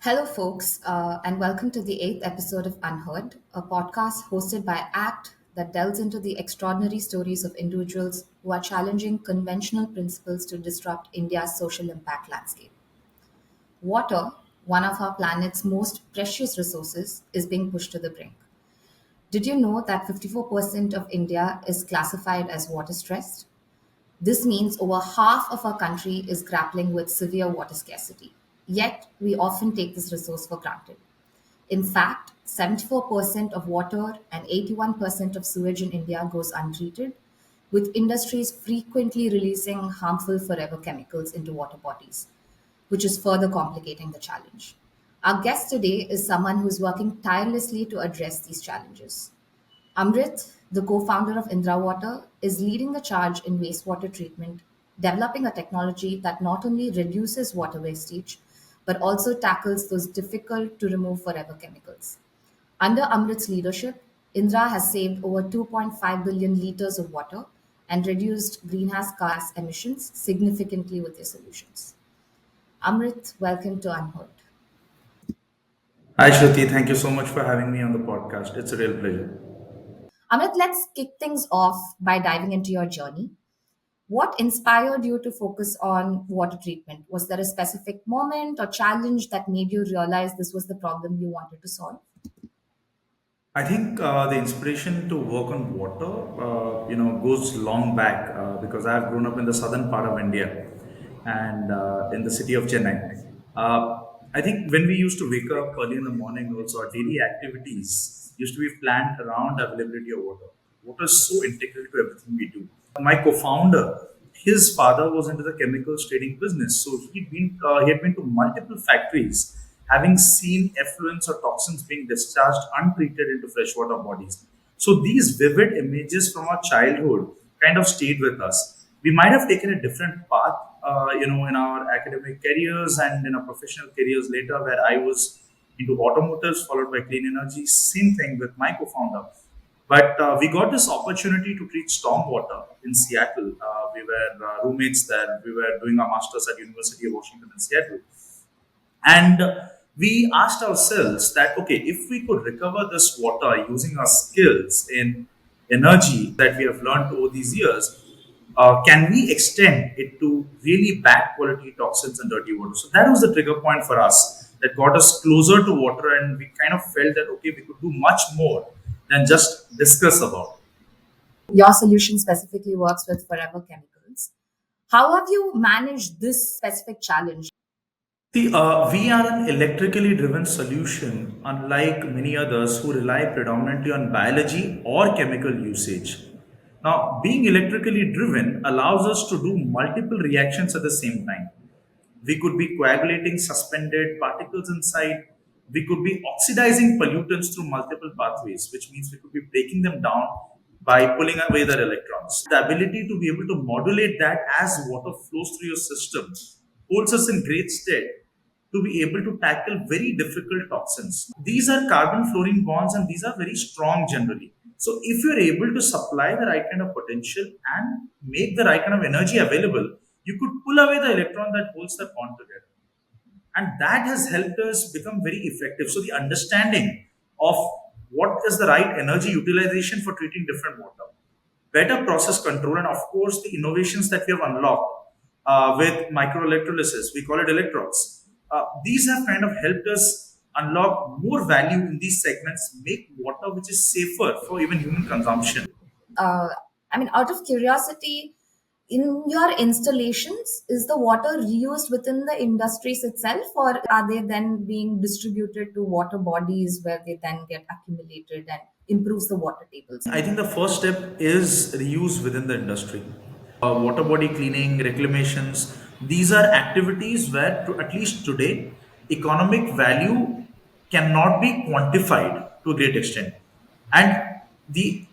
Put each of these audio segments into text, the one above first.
Hello, folks, and welcome to the eighth episode of UnHerd, a podcast hosted by ACT that delves into the extraordinary stories of individuals who are challenging conventional principles to disrupt India's social impact landscape. Water, one of our planet's most precious resources, is being pushed to the brink. Did you know that 54% of India is classified as water stressed? This means over half of our country is grappling with severe water scarcity. Yet, we often take this resource for granted. In fact, 74% of water and 81% of sewage in India goes untreated, with industries frequently releasing harmful forever chemicals into water bodies, which is further complicating the challenge. Our guest today is someone who's working tirelessly to address these challenges. Amrit, the co founder of Indra Water, is leading the charge in wastewater treatment, developing a technology that not only reduces water wastage but also tackles those difficult to remove forever chemicals. Under Amrit's leadership, Indra has saved over 2.5 billion liters of water and reduced greenhouse gas emissions significantly with their solutions. Amrit, welcome to UnHerd. Hi, Shruti. Thank you so much for having me on the podcast. It's a real pleasure. Amrit, let's kick things off by diving into your journey. What inspired you to focus on water treatment? Was there a specific moment or challenge that made you realize this was the problem you wanted to solve? I think the inspiration to work on water, goes long back because I've grown up in the southern part of India and in the city of Chennai. Uh, I think when we used to wake up early in the morning, also our daily activities used to be planned around availability of water. Water is so integral to everything we do. My co-founder, his father was into the chemicals trading business, so he had been to multiple factories, having seen effluents or toxins being discharged untreated into freshwater bodies. So these vivid images from our childhood kind of stayed with us. We might have taken a different path, in our academic careers and in our professional careers later, where I was into automotives followed by clean energy. Same thing with my co-founder. But we got this opportunity to treat stormwater in Seattle. We were roommates there. We were doing our masters at University of Washington in Seattle, and we asked ourselves that okay, if we could recover this water using our skills in energy that we have learned over these years, can we extend it to really bad quality toxins and dirty water? So that was the trigger point for us that got us closer to water, and we kind of felt that okay, we could do much more than just discuss about it. Your solution specifically works with forever chemicals. How have you managed this specific challenge? See, we are an electrically driven solution, unlike many others who rely predominantly on biology or chemical usage. Now, being electrically driven allows us to do multiple reactions at the same time. We could be coagulating suspended particles inside. We could be oxidizing pollutants through multiple pathways, which means we could be breaking them down by pulling away their electrons. The ability to be able to modulate that as water flows through your system holds us in great stead to be able to tackle very difficult toxins. These are carbon fluorine bonds and these are very strong generally. So, if you're able to supply the right kind of potential and make the right kind of energy available, you could pull away the electron that holds the bond together. And that has helped us become very effective. So, the understanding of what is the right energy utilization for treating different water, better process control, and of course, the innovations that we have unlocked with microelectrolysis, we call it electrodes. These have kind of helped us unlock more value in these segments, make water which is safer for even human consumption. Uh, out of curiosity, in your installations, is the water reused within the industries itself, or are they then being distributed to water bodies where they then get accumulated and improves the water tables? I think the first step is reuse within the industry. Water body cleaning, reclamations, these are activities where, at least today, economic value cannot be quantified to a great extent. And the,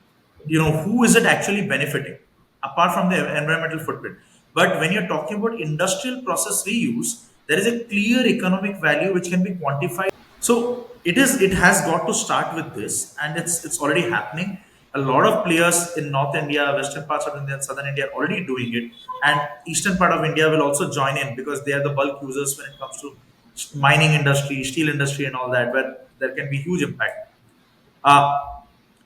who is it actually benefiting apart from the environmental footprint? But when you're talking about industrial process reuse, there is a clear economic value which can be quantified. So it has got to start with this, and it's already happening. A lot of players in North India, Western parts of India, and Southern India are already doing it, and Eastern part of India will also join in because they are the bulk users when it comes to mining industry, steel industry, and all that, where there can be huge impact. Uh,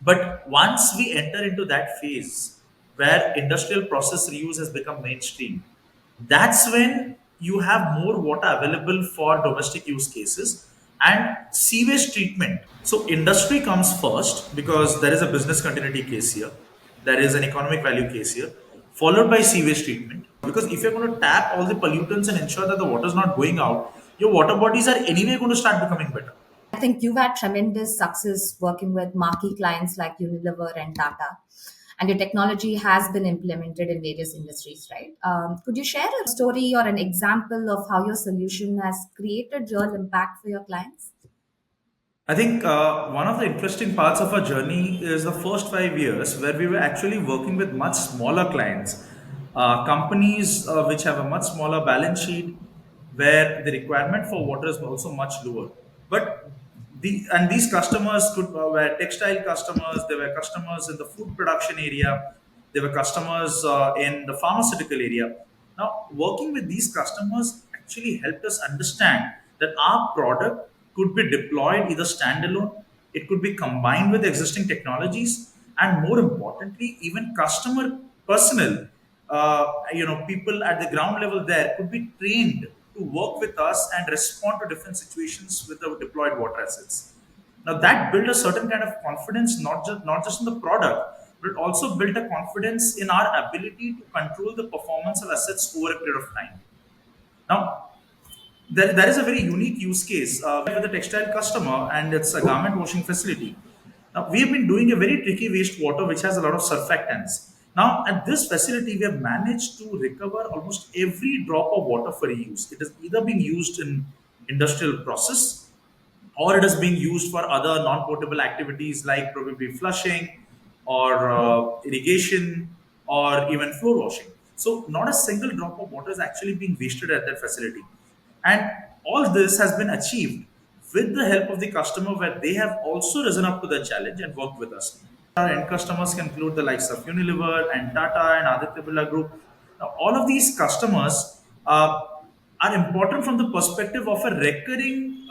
but once we enter into that phase where industrial process reuse has become mainstream, that's when you have more water available for domestic use cases and sewage treatment. So industry comes first because there is a business continuity case here, there is an economic value case here, followed by sewage treatment. Because if you're going to tap all the pollutants and ensure that the water is not going out, your water bodies are anyway going to start becoming better. I think you've had tremendous success working with marquee clients like Unilever and Tata, and your technology has been implemented in various industries, right? Could you share a story or an example of how your solution has created real impact for your clients? I think one of the interesting parts of our journey is the first 5 years where we were actually working with much smaller clients, companies which have a much smaller balance sheet, where the requirement for water is also much lower. But these customers were textile customers, they were customers in the food production area, they were customers in the pharmaceutical area. Now, working with these customers actually helped us understand that our product could be deployed either standalone, it could be combined with existing technologies, and more importantly, even customer personnel, people at the ground level there could be trained to work with us and respond to different situations with the deployed water assets. Now that built a certain kind of confidence, not just in the product, but it also built a confidence in our ability to control the performance of assets over a period of time. Now, there is a very unique use case with a textile customer, and it's a garment washing facility. Now, we have been doing a very tricky wastewater which has a lot of surfactants. Now, at this facility, we have managed to recover almost every drop of water for reuse. It has either been used in industrial process, or it is being used for other non-potable activities like probably flushing or irrigation or even floor washing. So not a single drop of water is actually being wasted at that facility. And all this has been achieved with the help of the customer, where they have also risen up to the challenge and worked with us. Our end customers can include the likes of Unilever and Tata and Aditya Birla Group. Now, all of these customers are important from the perspective of a recurring,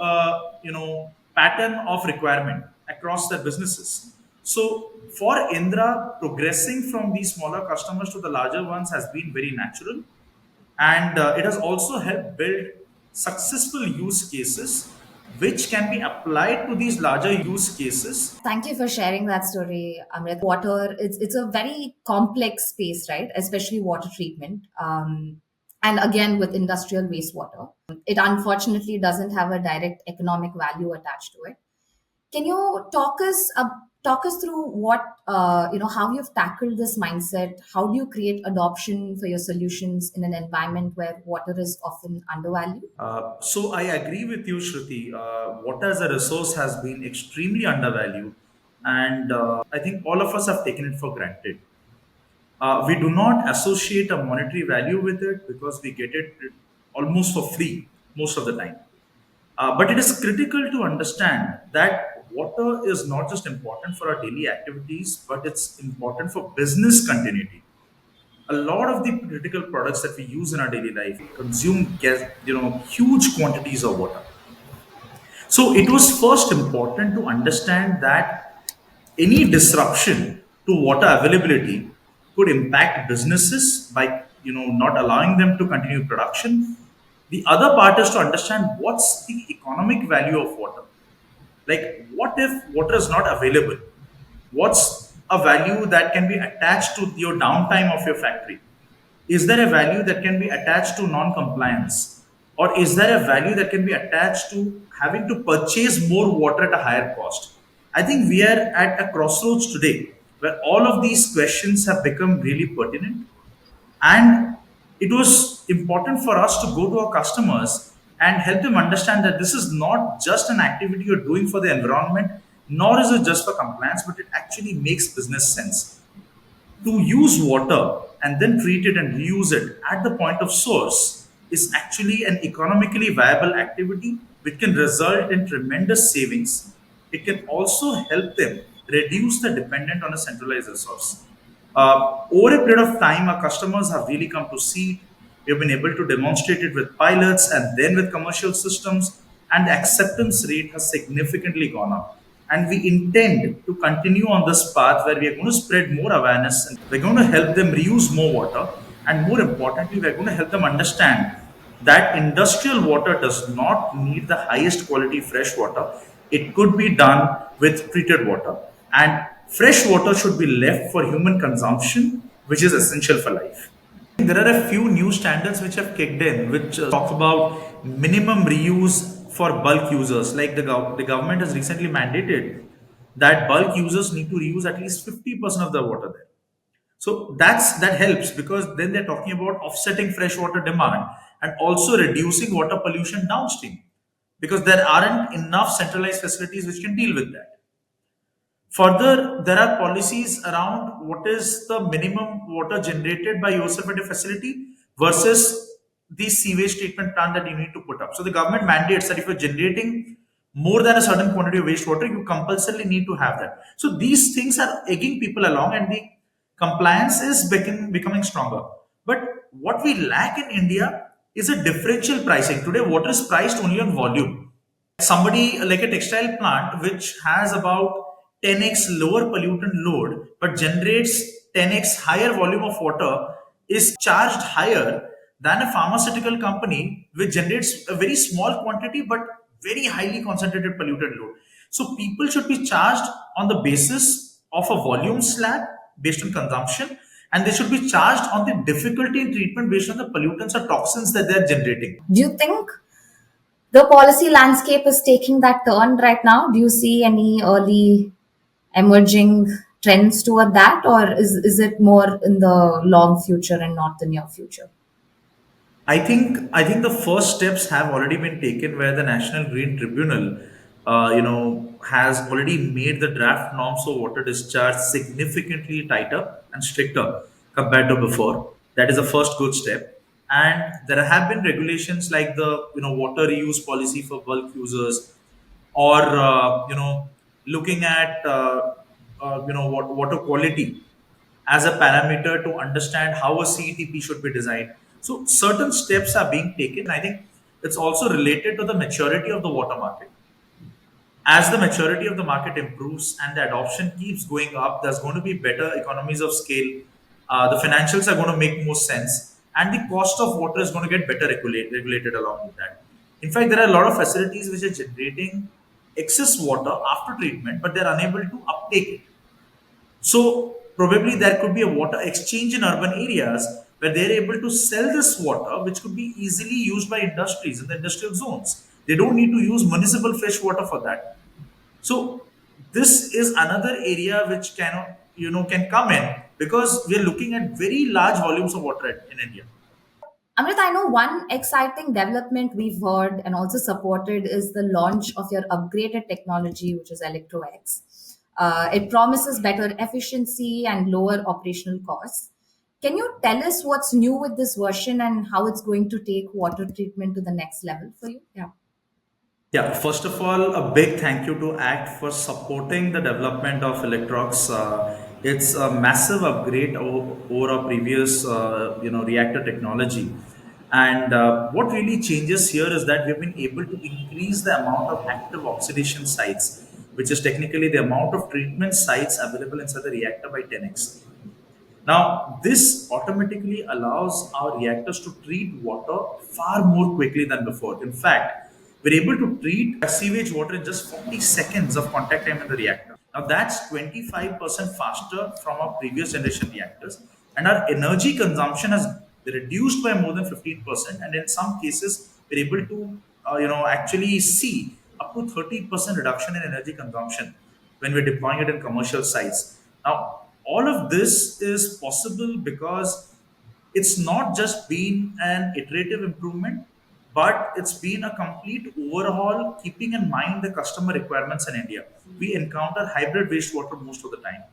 pattern of requirement across their businesses. So, for Indra, progressing from these smaller customers to the larger ones has been very natural, and it has also helped build successful use cases which can be applied to these larger use cases. Thank you for sharing that story, Amrit. Water, it's a very complex space, right? Especially water treatment. And again, with industrial wastewater, it unfortunately doesn't have a direct economic value attached to it. Can you talk us through what how you've tackled this mindset? How do you create adoption for your solutions in an environment where water is often undervalued? So I agree with you, Shruti. Water as a resource has been extremely undervalued, and I think all of us have taken it for granted. We do not associate a monetary value with it because we get it almost for free most of the time. But it is critical to understand that water is not just important for our daily activities, but it's important for business continuity. A lot of the critical products that we use in our daily life consume huge quantities of water. So it was first important to understand that any disruption to water availability could impact businesses by not allowing them to continue production. The other part is to understand what's the economic value of water. Like, what if water is not available? What's a value that can be attached to your downtime of your factory? Is there a value that can be attached to non compliance? Or is there a value that can be attached to having to purchase more water at a higher cost? I think we are at a crossroads today where all of these questions have become really pertinent, and it was important for us to go to our customers and help them understand that this is not just an activity you're doing for the environment, nor is it just for compliance, but it actually makes business sense. To use water and then treat it and reuse it at the point of source is actually an economically viable activity which can result in tremendous savings. It can also help them reduce the dependent on a centralized resource. Over a period of time, our customers have really come to see We have been able to demonstrate it with pilots and then with commercial systems, and the acceptance rate has significantly gone up. And we intend to continue on this path where we are going to spread more awareness and we're going to help them reuse more water. And more importantly, we're going to help them understand that industrial water does not need the highest quality fresh water. It could be done with treated water. And fresh water should be left for human consumption, which is essential for life. There are a few new standards which have kicked in, which talk about minimum reuse for bulk users. Like the government has recently mandated that bulk users need to reuse at least 50% of the water there. So that helps because then they're talking about offsetting freshwater demand and also reducing water pollution downstream because there aren't enough centralized facilities which can deal with that. Further, there are policies around what is the minimum water generated by yourself at a facility versus the sewage treatment plant that you need to put up. So the government mandates that if you're generating more than a certain quantity of wastewater, you compulsorily need to have that. So these things are egging people along, and the compliance is becoming stronger. But what we lack in India is a differential pricing. Today, water is priced only on volume. Somebody like a textile plant which has about 10x lower pollutant load but generates 10x higher volume of water is charged higher than a pharmaceutical company which generates a very small quantity but very highly concentrated pollutant load. So people should be charged on the basis of a volume slab based on consumption, and they should be charged on the difficulty in treatment based on the pollutants or toxins that they are generating. Do you think the policy landscape is taking that turn right now? Do you see any early emerging trends toward that, or is it more in the long future and not the near future? I think the first steps have already been taken, where the National Green Tribunal, has already made the draft norms for water discharge significantly tighter and stricter compared to before. That is the first good step. And there have been regulations like the water reuse policy for bulk users, or looking at water quality as a parameter to understand how a CETP should be designed. So certain steps are being taken. I think it's also related to the maturity of the water market. As the maturity of the market improves and the adoption keeps going up, there's going to be better economies of scale. The financials are going to make more sense, and the cost of water is going to get better regulated along with that. In fact, there are a lot of facilities which are generating excess water after treatment, but they're unable to uptake it. So probably there could be a water exchange in urban areas where they're able to sell this water, which could be easily used by industries in the industrial zones. They don't need to use municipal fresh water for that. So this is another area which can come in because we are looking at very large volumes of water in India. Amrit, I know one exciting development we've heard and also supported is the launch of your upgraded technology, which is ElectroX. It promises better efficiency and lower operational costs. Can you tell us what's new with this version and how it's going to take water treatment to the next level for you? Yeah. Yeah, first of all, a big thank you to ACT for supporting the development of Electrox. It's a massive upgrade over our previous, reactor technology. And what really changes here is that we've been able to increase the amount of active oxidation sites, which is technically the amount of treatment sites available inside the reactor by 10x. Now, this automatically allows our reactors to treat water far more quickly than before. In fact, we're able to treat sewage water in just 40 seconds of contact time in the reactor. Now, that's 25% faster from our previous generation reactors, and our energy consumption has reduced by more than 15%. And in some cases, we're able to, actually see up to 30% reduction in energy consumption when we're deploying it in commercial sites. Now, all of this is possible because it's not just been an iterative improvement, but it's been a complete overhaul, keeping in mind the customer requirements in India. We encounter hybrid wastewater most of the time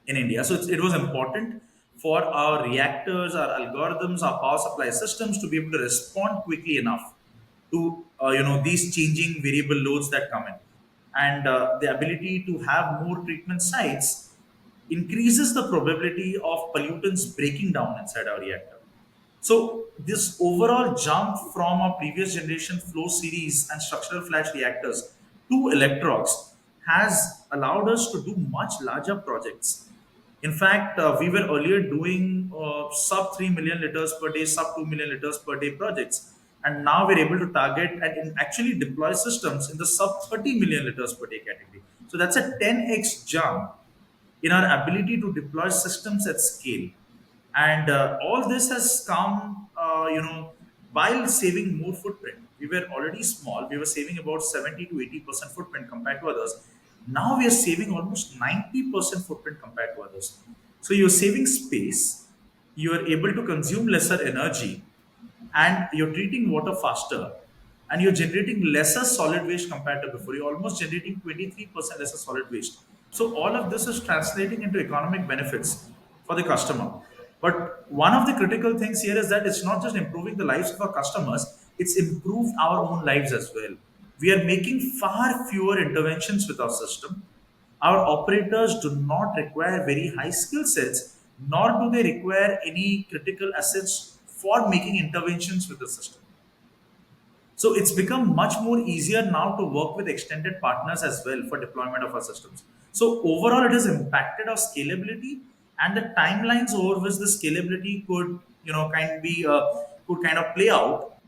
in India. So it was important for our reactors, our algorithms, our power supply systems to be able to respond quickly enough to these changing variable loads that come in, and the ability to have more treatment sites increases the probability of pollutants breaking down inside our reactor. So this overall jump from our previous generation flow series and structural flash reactors to electrodes has allowed us to do much larger projects. In fact, we were earlier doing sub 3 million liters per day, sub 2 million liters per day projects. And now we're able to target and actually deploy systems in the sub 30 million liters per day category. So that's a 10x jump in our ability to deploy systems at scale. And all this has come, while saving more footprint. We were already small. We were saving about 70 to 80% footprint compared to others. Now we are saving almost 90% footprint compared to others. So you're saving space. You are able to consume lesser energy, and you're treating water faster, and you're generating lesser solid waste compared to before. You're almost generating 23% lesser solid waste. So all of this is translating into economic benefits for the customer. But one of the critical things here is that it's not just improving the lives of our customers, it's improved our own lives as well. We are making far fewer interventions with our system. Our operators do not require very high skill sets, nor do they require any critical assets for making interventions with the system. So it's become much more easier now to work with extended partners as well for deployment of our systems. So overall, it has impacted our scalability and the timelines over which the scalability could, could kind of play out.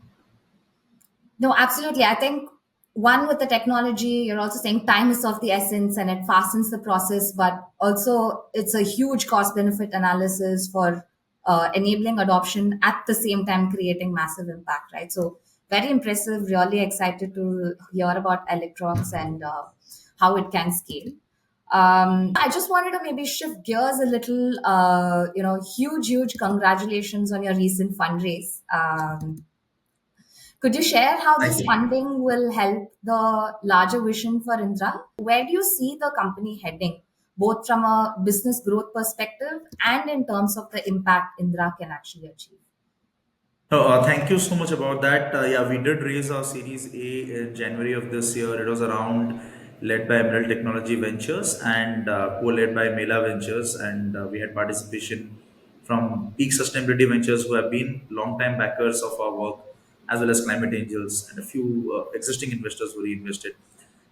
No, absolutely. I think one with the technology, you're also saying time is of the essence and it fastens the process, but also it's a huge cost benefit analysis for enabling adoption at the same time creating massive impact, right? So, very impressive. Really excited to hear about electrons and how it can scale. I just wanted to maybe shift gears a little. Huge congratulations on your recent fundraise. Could you share how Thank this you. funding will help the larger vision for Indra? Where do you see the company heading, both from a business growth perspective and in terms of the impact Indra can actually achieve? Thank you so much about that. Yeah, we did raise our Series A in January of this year. It was around led by Emerald Technology Ventures and co-led by Mela Ventures, and we had participation from Peak Sustainability Ventures, who have been long-time backers of our work, as well as Climate Angels and a few existing investors who reinvested.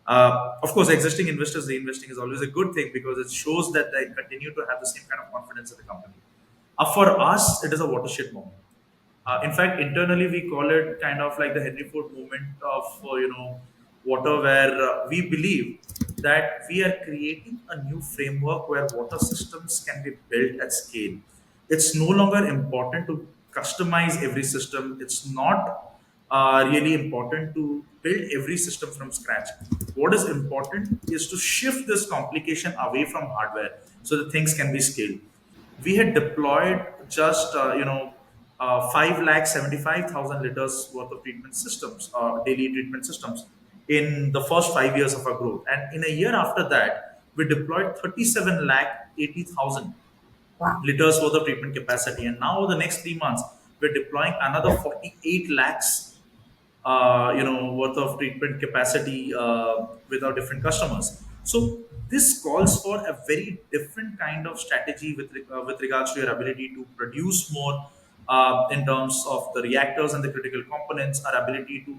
Of course, existing investors reinvesting is always a good thing because it shows that they continue to have the same kind of confidence in the company. For us, it is a watershed moment. In fact, internally we call it kind of like the Henry Ford movement of water, where we believe that we are creating a new framework where water systems can be built at scale. It's no longer important to customize every system. It's not really important to build every system from scratch. What is important is to shift this complication away from hardware so that things can be scaled. We had deployed just 5,75,000 liters worth of treatment systems, daily treatment systems, in the first 5 years of our growth. And in a year after that, we deployed 37 lakh 80,000 Wow. liters worth of treatment capacity. And now, the next 3 months, we're deploying another 48 lakhs worth of treatment capacity with our different customers. So this calls for a very different kind of strategy with regards to your ability to produce more in terms of the reactors and the critical components, our ability to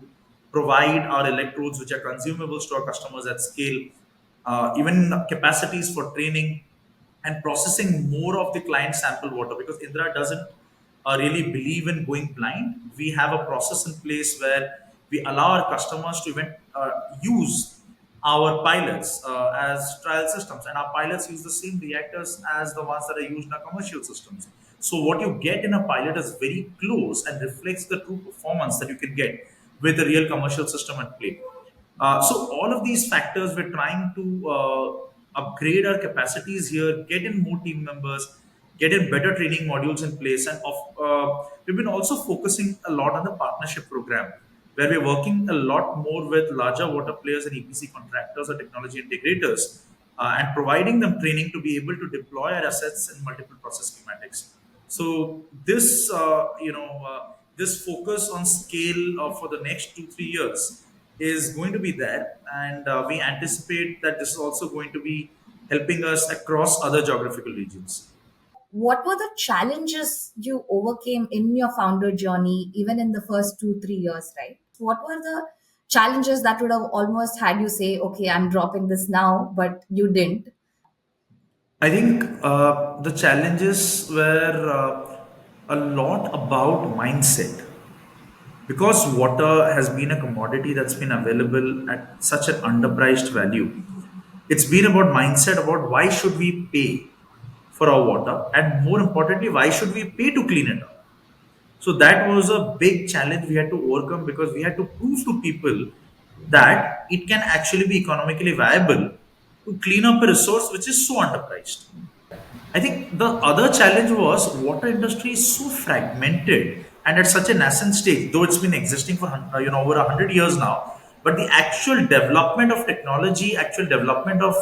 provide our electrodes which are consumables to our customers at scale, even capacities for training and processing more of the client sample water, because Indra doesn't really believe in going blind. We have a process in place where we allow our customers to even use our pilots as trial systems, and our pilots use the same reactors as the ones that are used in our commercial systems. So what you get in a pilot is very close and reflects the true performance that you can get with a real commercial system at play. So all of these factors, we're trying to upgrade our capacities here, get in more team members, get in better training modules in place, and we've been also focusing a lot on the partnership program, where we're working a lot more with larger water players and EPC contractors or technology integrators, and providing them training to be able to deploy our assets in multiple process schematics. So this focus on scale for the next 2 3 years is going to be there, and we anticipate that this is also going to be helping us across other geographical regions. What were the challenges you overcame in your founder journey, even in the first 2, 3 years, right? What were the challenges that would have almost had you say, okay, I'm dropping this now, but you didn't? I think the challenges were a lot about mindset because water has been a commodity that's been available at such an underpriced value. It's been about mindset about why should we pay for our water, and more importantly, why should we pay to clean it up? So that was a big challenge we had to overcome because we had to prove to people that it can actually be economically viable to clean up a resource which is so underpriced. I think the other challenge was water industry is so fragmented and at such a nascent stage, though it's been existing for over 100 years now. But the actual development of technology, actual development of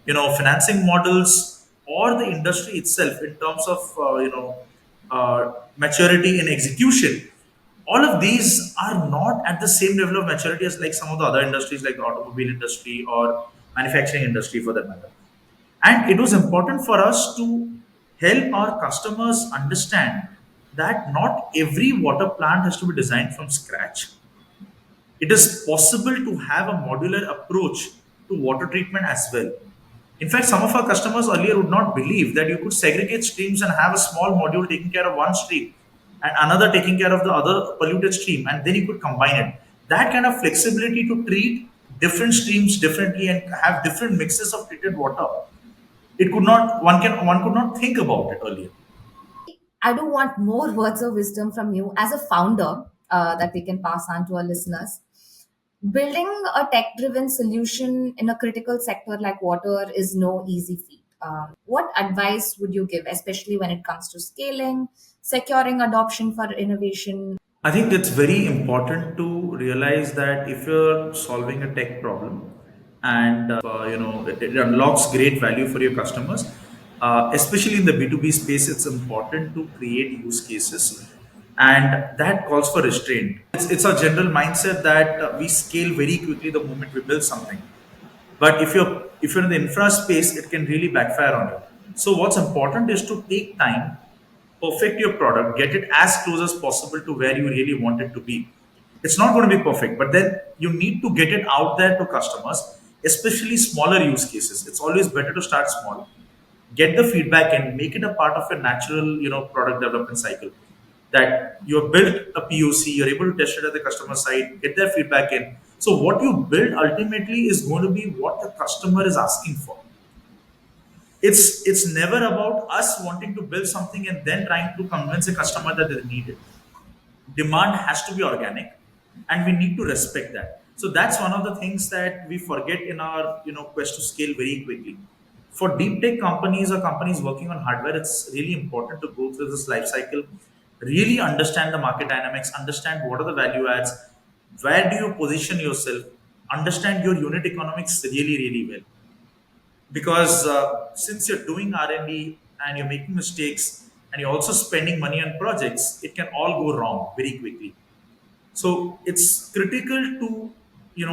financing models, or the industry itself in terms of maturity in execution, all of these are not at the same level of maturity as like some of the other industries, like the automobile industry or manufacturing industry, for that matter. And it was important for us to help our customers understand that not every water plant has to be designed from scratch. It is possible to have a modular approach to water treatment as well. In fact, some of our customers earlier would not believe that you could segregate streams and have a small module taking care of one stream and another taking care of the other polluted stream, and then you could combine it. That kind of flexibility to treat different streams differently and have different mixes of treated water, it could not one could not think about it earlier. I do want more words of wisdom from you as a founder that we can pass on to our listeners. Building a tech driven solution in a critical sector like water is no easy feat. What advice would you give, especially when it comes to scaling, securing adoption for innovation? I think it's very important to realize that if you're solving a tech problem and it unlocks great value for your customers, especially in the B2B space, it's important to create use cases, and that calls for restraint. It's a general mindset that we scale very quickly the moment we build something. But if you're in the infra space, it can really backfire on you. So what's important is to take time, perfect your product, get it as close as possible to where you really want it to be. It's not going to be perfect, but then you need to get it out there to customers, especially smaller use cases. It's always better to start small, get the feedback and make it a part of your natural product development cycle. That you've built a POC, you're able to test it at the customer side, get their feedback in. So what you build ultimately is going to be what the customer is asking for. It's never about us wanting to build something and then trying to convince a customer that they need it. Demand has to be organic, and we need to respect that. So that's one of the things that we forget in our quest to scale very quickly. For deep tech companies or companies working on hardware, it's really important to go through this life cycle, really understand the market dynamics, understand what are the value adds, where do you position yourself, understand your unit economics really really well. Because since you're doing R&D and you're making mistakes and you're also spending money on projects, it can all go wrong very quickly. So it's critical to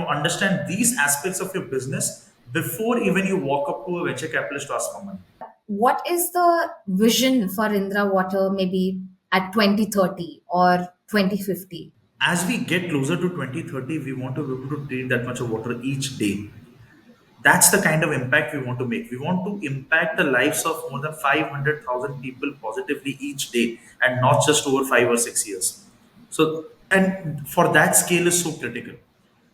understand these aspects of your business before even you walk up to a venture capitalist to ask for money. What is the vision for Indra Water maybe at 2030 or 2050? As we get closer to 2030, we want to be able to treat that much of water each day. That's the kind of impact we want to make. We want to impact the lives of more than 500,000 people positively each day, and not just over 5 or 6 years. So, and for that scale is so critical.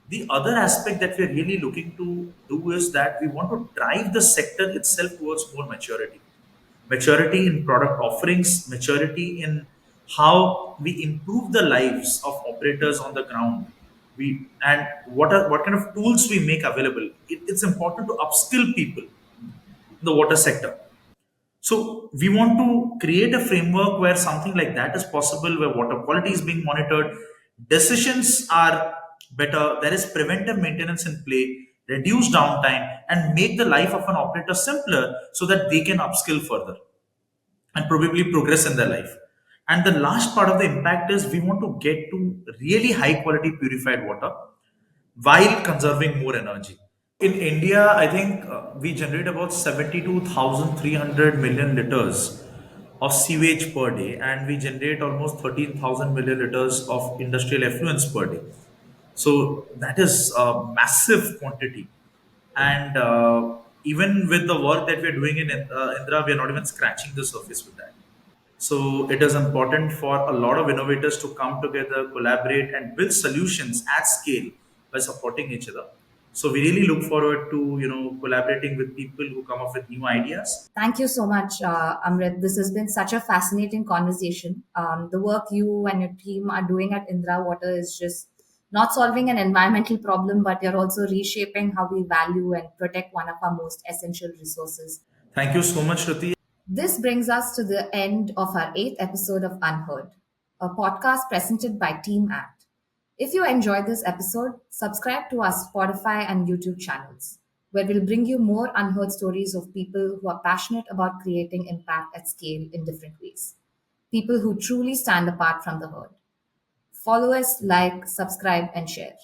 The other aspect that we're really looking to do is that we want to drive the sector itself towards more maturity. Maturity in product offerings, maturity in how we improve the lives of operators on the ground. We and what kind of tools we make available. It's important to upskill people in the water sector. So we want to create a framework where something like that is possible, where water quality is being monitored, decisions are better, there is preventive maintenance in play, reduce downtime, and make the life of an operator simpler so that they can upskill further and probably progress in their life. And the last part of the impact is we want to get to really high quality purified water while conserving more energy. In India, I think we generate about 72,300 million liters of sewage per day, and we generate almost 13,000 milliliters of industrial effluents per day. So that is a massive quantity. And even with the work that we're doing in Indra, we are not even scratching the surface with that. So it is important for a lot of innovators to come together, collaborate, and build solutions at scale by supporting each other. So we really look forward to collaborating with people who come up with new ideas. Thank you so much, Amrit. This has been such a fascinating conversation. The work you and your team are doing at Indra Water is just not solving an environmental problem, but you're also reshaping how we value and protect one of our most essential resources. Thank you so much, Shruti. This brings us to the end of our eighth episode of UnHerd, a podcast presented by Team Act. If you enjoyed this episode, subscribe to our Spotify and YouTube channels, where we'll bring you more unheard stories of people who are passionate about creating impact at scale in different ways. People who truly stand apart from the herd. Follow us, like, subscribe, and share.